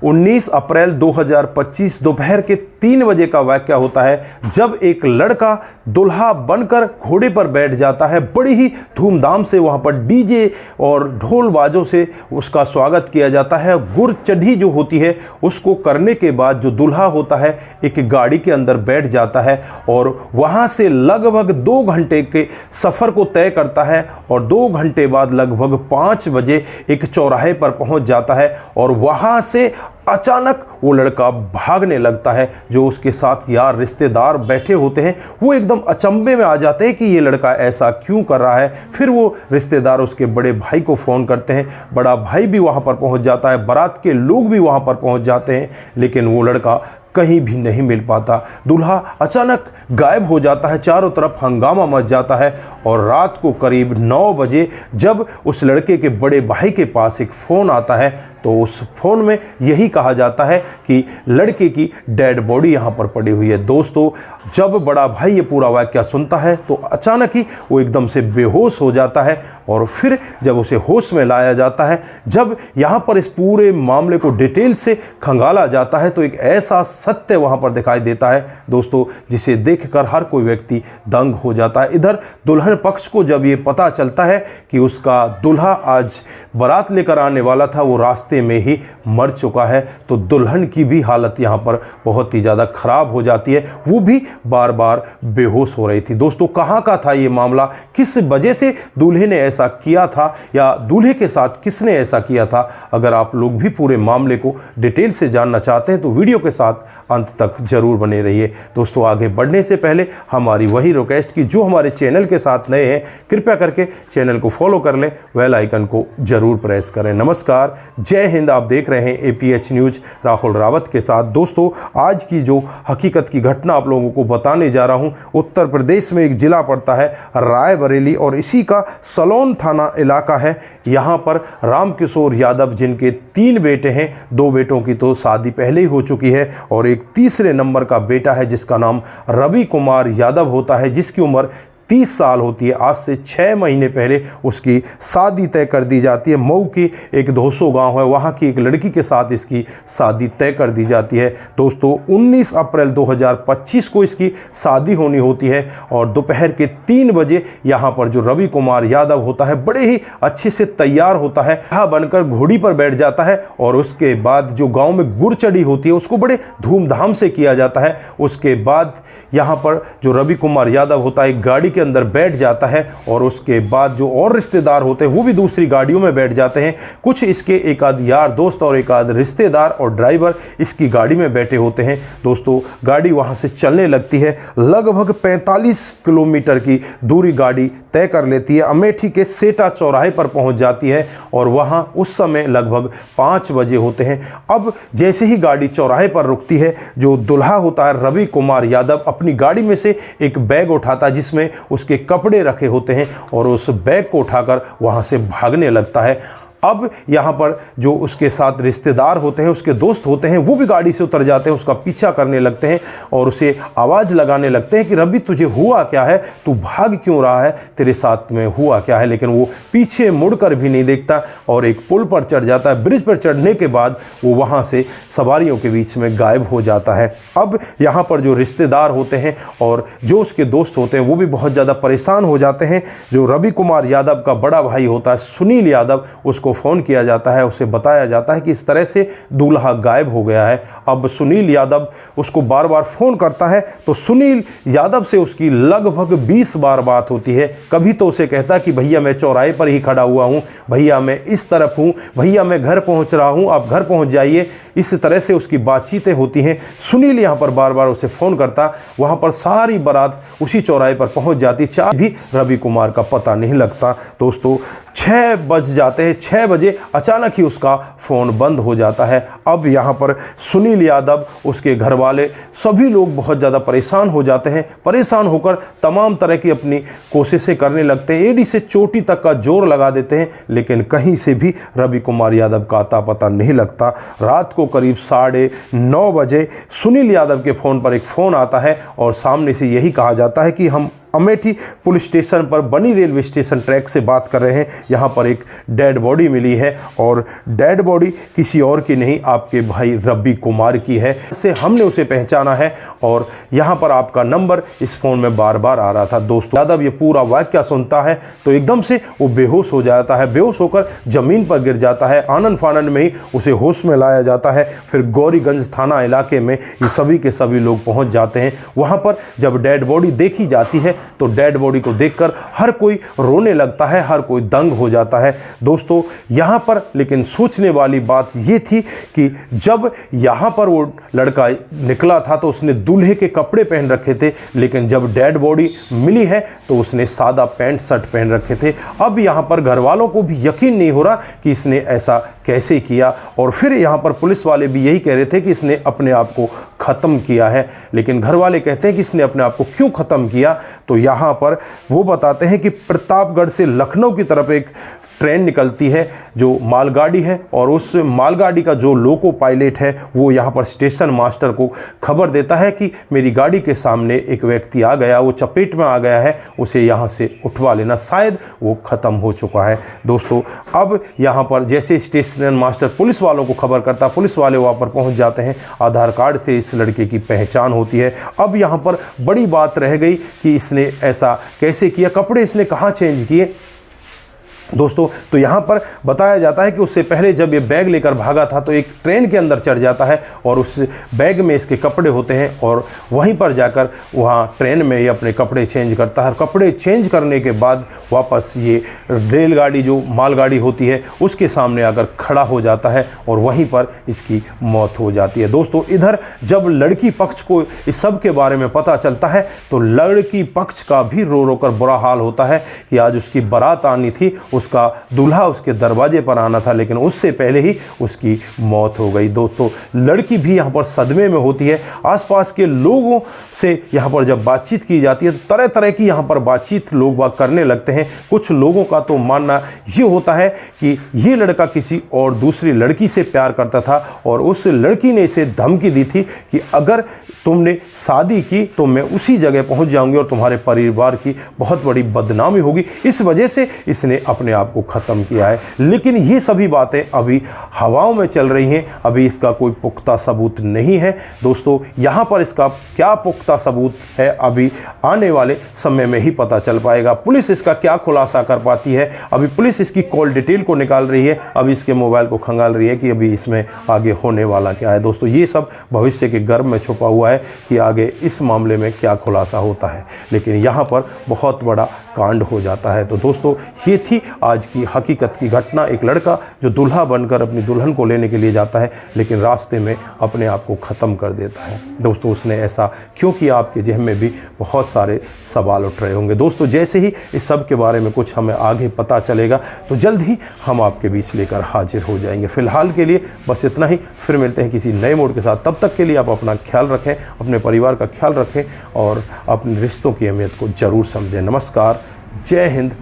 19 अप्रैल 2025 दोपहर के 3 बजे का वाकया होता है, जब एक लड़का दुल्हा बनकर घोड़े पर बैठ जाता है। बड़ी ही धूमधाम से वहां पर डीजे और ढोल बाजों से उसका स्वागत किया जाता है। गुर चढ़ी जो होती है उसको करने के बाद जो दूल्हा होता है एक गाड़ी के अंदर बैठ जाता है और वहां से लगभग 2 घंटे के सफर को तय करता है और 2 घंटे बाद लगभग 5 बजे एक चौराहे पर पहुंच जाता है और वहां से अचानक वो लड़का भागने लगता है। जो उसके साथ यार रिश्तेदार बैठे होते हैं वो एकदम अचंभे में आ जाते हैं कि ये लड़का ऐसा क्यों कर रहा है। फिर वो रिश्तेदार उसके बड़े भाई को फ़ोन करते हैं, बड़ा भाई भी वहाँ पर पहुँच जाता है, बारात के लोग भी वहाँ पर पहुँच जाते हैं, लेकिन वो लड़का कहीं भी नहीं मिल पाता। दूल्हा अचानक गायब हो जाता है, चारों तरफ हंगामा मच जाता है और रात को करीब 9 बजे जब उस लड़के के बड़े भाई के पास एक फ़ोन आता है तो उस फ़ोन में यही कहा जाता है कि लड़के की डेड बॉडी यहाँ पर पड़ी हुई है। दोस्तों, जब बड़ा भाई ये पूरा वाकया सुनता है तो अचानक ही वो एकदम से बेहोश हो जाता है और फिर जब उसे होश में लाया जाता है, जब यहाँ पर इस पूरे मामले को डिटेल से खंगाला जाता है तो एक ऐसा सत्य वहाँ पर दिखाई देता है दोस्तों, जिसे देखकर हर कोई व्यक्ति दंग हो जाता है। इधर दुल्हन पक्ष को जब ये पता चलता है कि उसका दूल्हा आज बारात लेकर आने वाला था वो रास्ते में ही मर चुका है, तो दुल्हन की भी हालत यहाँ पर बहुत ही ज़्यादा ख़राब हो जाती है। वो भी बार बार बेहोश हो रही थी। दोस्तों, कहाँ का था ये मामला, किस वजह से दूल्हे ने ऐसा किया था या दूल्हे के साथ किसने ऐसा किया था? अगर आप लोग भी पूरे मामले को डिटेल से जानना चाहते हैं तो वीडियो के साथ अंत तक जरूर बने रहिए। दोस्तों, आगे बढ़ने से पहले हमारी वही रिक्वेस्ट कि जो हमारे चैनल के साथ नए हैं कृपया करके चैनल को फॉलो कर लें, बेल आइकन को जरूर प्रेस करें। नमस्कार, जय हिंद। आप देख रहे हैं APH न्यूज राहुल रावत के साथ। दोस्तों, आज की जो हकीकत की घटना आप लोगों को बताने जा रहा हूं, उत्तर प्रदेश में एक जिला पड़ता है रायबरेली और इसी का सलोन थाना इलाका है। यहां पर रामकिशोर यादव, जिनके 3 बेटे हैं, 2 बेटों की तो शादी पहले ही हो चुकी है और एक तीसरे नंबर का बेटा है जिसका नाम रवि कुमार यादव होता है, जिसकी उम्र 30 साल होती है। आज से 6 महीने पहले उसकी शादी तय कर दी जाती है। मऊ की एक धोसो गांव है, वहां की एक लड़की के साथ इसकी शादी तय कर दी जाती है। दोस्तों, 19 अप्रैल 2025 को इसकी शादी होनी होती है और दोपहर के 3 बजे यहां पर जो रवि कुमार यादव होता है बड़े ही अच्छे से तैयार होता है, यहाँ बनकर घोड़ी पर बैठ जाता है और उसके बाद जो गाँव में गुर चढ़ी होती है उसको बड़े धूमधाम से किया जाता है। उसके बाद यहाँ पर जो रवि कुमार यादव होता है एक गाड़ी के अंदर बैठ जाता है और उसके बाद जो और रिश्तेदार होते हैं वो भी दूसरी गाड़ियों में बैठ जाते हैं। कुछ इसके एक आध यार दोस्त और एक आध रिश्तेदार और ड्राइवर इसकी गाड़ी में बैठे होते हैं। दोस्तों, गाड़ी वहां से चलने लगती है, लगभग 45 किलोमीटर की दूरी गाड़ी तय कर लेती है। अमेठी के सेटा चौराहे पर पहुंच जाती है और वहां उस समय लगभग 5 बजे होते हैं। अब जैसे ही गाड़ी चौराहे पर रुकती है, जो दूल्हा होता है रवि कुमार यादव अपनी गाड़ी में से एक बैग उठाता है जिसमें उसके कपड़े रखे होते हैं और उस बैग को उठाकर वहां से भागने लगता है। अब यहाँ पर जो उसके साथ रिश्तेदार होते हैं, उसके दोस्त होते हैं, वो भी गाड़ी से उतर जाते हैं, उसका पीछा करने लगते हैं और उसे आवाज़ लगाने लगते हैं कि रवि तुझे हुआ क्या है, तू भाग क्यों रहा है, तेरे साथ में हुआ क्या है। लेकिन वो पीछे मुड़कर भी नहीं देखता और एक पुल पर चढ़ जाता है। ब्रिज पर चढ़ने के बाद वो वहाँ से सवारियों के बीच में गायब हो जाता है। अब यहाँ पर जो रिश्तेदार होते हैं और जो उसके दोस्त होते हैं वो भी बहुत ज़्यादा परेशान हो जाते हैं। जो रवि कुमार यादव का बड़ा भाई होता है सुनील यादव, उसको फ़ोन किया जाता है, उसे बताया जाता है कि इस तरह से दूल्हा गायब हो गया है। अब सुनील यादव उसको बार बार फ़ोन करता है तो सुनील यादव से उसकी लगभग 20 बार बात होती है। कभी तो उसे कहता है कि भैया मैं चौराहे पर ही खड़ा हुआ हूँ, भैया मैं इस तरफ हूँ, भैया मैं घर पहुँच रहा हूँ, आप घर पहुँच जाइए। इस तरह से उसकी बातचीतें होती हैं। सुनील यहाँ पर बार बार उसे फ़ोन करता, वहाँ पर सारी बारात उसी चौराहे पर पहुँच जाती, चाहे भी रवि कुमार का पता नहीं लगता। दोस्तों, 6 बज जाते हैं, 6 बजे अचानक ही उसका फ़ोन बंद हो जाता है। अब यहाँ पर सुनील यादव, उसके घर वाले, सभी लोग बहुत ज़्यादा परेशान हो जाते हैं। परेशान होकर तमाम तरह की अपनी कोशिशें करने लगते हैं, एड़ी से चोटी तक का जोर लगा देते हैं, लेकिन कहीं से भी रवि कुमार यादव का अता पता नहीं लगता। रात को करीब 9:30 बजे सुनील यादव के फ़ोन पर एक फ़ोन आता है और सामने से यही कहा जाता है कि हम अमेठी पुलिस स्टेशन पर बनी रेलवे स्टेशन ट्रैक से बात कर रहे हैं। यहाँ पर एक डेड बॉडी मिली है और डेड बॉडी किसी और की नहीं, आपके भाई रवि कुमार की है। इससे हमने उसे पहचाना है और यहाँ पर आपका नंबर इस फ़ोन में बार बार आ रहा था। दोस्तों यादव ये पूरा वाक़या सुनता है तो एकदम से वो बेहोश हो जाता है, बेहोश होकर ज़मीन पर गिर जाता है। आनन फानन में ही उसे होश में लाया जाता है। फिर गौरीगंज थाना इलाके में ये सभी के सभी लोग पहुँच जाते हैं। वहाँ पर जब डेड बॉडी देखी जाती है तो डेड बॉडी को देखकर हर कोई रोने लगता है, हर कोई दंग हो जाता है। दोस्तों यहाँ पर लेकिन सोचने वाली बात ये थी कि जब यहाँ पर वो लड़का निकला था तो उसने दूल्हे के कपड़े पहन रखे थे, लेकिन जब डेड बॉडी मिली है तो उसने सादा पैंट शर्ट पहन रखे थे। अब यहाँ पर घर वालों को भी यकीन नहीं हो रहा कि इसने ऐसा कैसे किया और फिर यहाँ पर पुलिस वाले भी यही कह रहे थे कि इसने अपने आप को ख़त्म किया है। लेकिन घर वाले कहते हैं कि इसने अपने आप को क्यों ख़त्म किया, तो यहाँ पर वो बताते हैं कि प्रतापगढ़ से लखनऊ की तरफ एक ट्रेन निकलती है जो मालगाड़ी है और उस मालगाड़ी का जो लोको पायलट है वो यहाँ पर स्टेशन मास्टर को खबर देता है कि मेरी गाड़ी के सामने एक व्यक्ति आ गया, वो चपेट में आ गया है, उसे यहाँ से उठवा लेना, शायद वो ख़त्म हो चुका है। दोस्तों अब यहाँ पर जैसे स्टेशन मास्टर पुलिस वालों को खबर करता, पुलिस वाले वहाँ पर पहुँच जाते हैं। आधार कार्ड से इस लड़के की पहचान होती है। अब यहाँ पर बड़ी बात रह गई कि इसने ऐसा कैसे किया, कपड़े इसने कहाँ चेंज किए। दोस्तों तो यहाँ पर बताया जाता है कि उससे पहले जब ये बैग लेकर भागा था तो एक ट्रेन के अंदर चढ़ जाता है और उस बैग में इसके कपड़े होते हैं और वहीं पर जाकर वहाँ ट्रेन में ये अपने कपड़े चेंज करता है। कपड़े चेंज करने के बाद वापस ये रेलगाड़ी जो मालगाड़ी होती है उसके सामने आकर खड़ा हो जाता है और वहीं पर इसकी मौत हो जाती है। दोस्तों इधर जब लड़की पक्ष को इस सब के बारे में पता चलता है तो लड़की पक्ष का भी रो रो कर बुरा हाल होता है कि आज उसकी बारात आनी थी, उसका दूल्हा उसके दरवाजे पर आना था, लेकिन उससे पहले ही उसकी मौत हो गई। दोस्तों लड़की भी यहाँ पर सदमे में होती है। आसपास के लोगों से यहाँ पर जब बातचीत की जाती है तो तरह तरह की यहाँ पर बातचीत लोग बात करने लगते हैं। कुछ लोगों का तो मानना ये होता है कि ये लड़का किसी और दूसरी लड़की से प्यार करता था और उस लड़की ने इसे धमकी दी थी कि अगर तुमने शादी की तो मैं उसी जगह पहुंच जाऊंगी और तुम्हारे परिवार की बहुत बड़ी बदनामी होगी, इस वजह से इसने अपने आप को ख़त्म किया है। लेकिन ये सभी बातें अभी हवाओं में चल रही हैं, अभी इसका कोई पुख्ता सबूत नहीं है। दोस्तों यहाँ पर इसका क्या पुख्ता सबूत है अभी आने वाले समय में ही पता चल पाएगा। पुलिस इसका क्या खुलासा कर पाती है, अभी पुलिस इसकी कॉल डिटेल को निकाल रही है, अभी इसके मोबाइल को खंगाल रही है कि अभी इसमें आगे होने वाला क्या है। दोस्तों ये सब भविष्य के गर्भ में छुपा हुआ है कि आगे इस मामले में क्या खुलासा होता है, लेकिन यहाँ पर बहुत बड़ा कांड हो जाता है। तो दोस्तों ये थी आज की हकीकत की घटना। एक लड़का जो दूल्हा बनकर अपनी दुल्हन को लेने के लिए जाता है लेकिन रास्ते में अपने आप को ख़त्म कर देता है। दोस्तों उसने ऐसा क्यों किया, आपके ज़हन में भी बहुत सारे सवाल उठ रहे होंगे। दोस्तों जैसे ही इस सब के बारे में कुछ हमें आगे पता चलेगा तो जल्द ही हम आपके बीच लेकर हाजिर हो जाएंगे। फिलहाल के लिए बस इतना ही, फिर मिलते हैं किसी नए मोड के साथ। तब तक के लिए आप अपना ख्याल रखें, अपने परिवार का ख्याल रखें और अपने रिश्तों की अहमियत को ज़रूर समझें। नमस्कार, जय हिंद,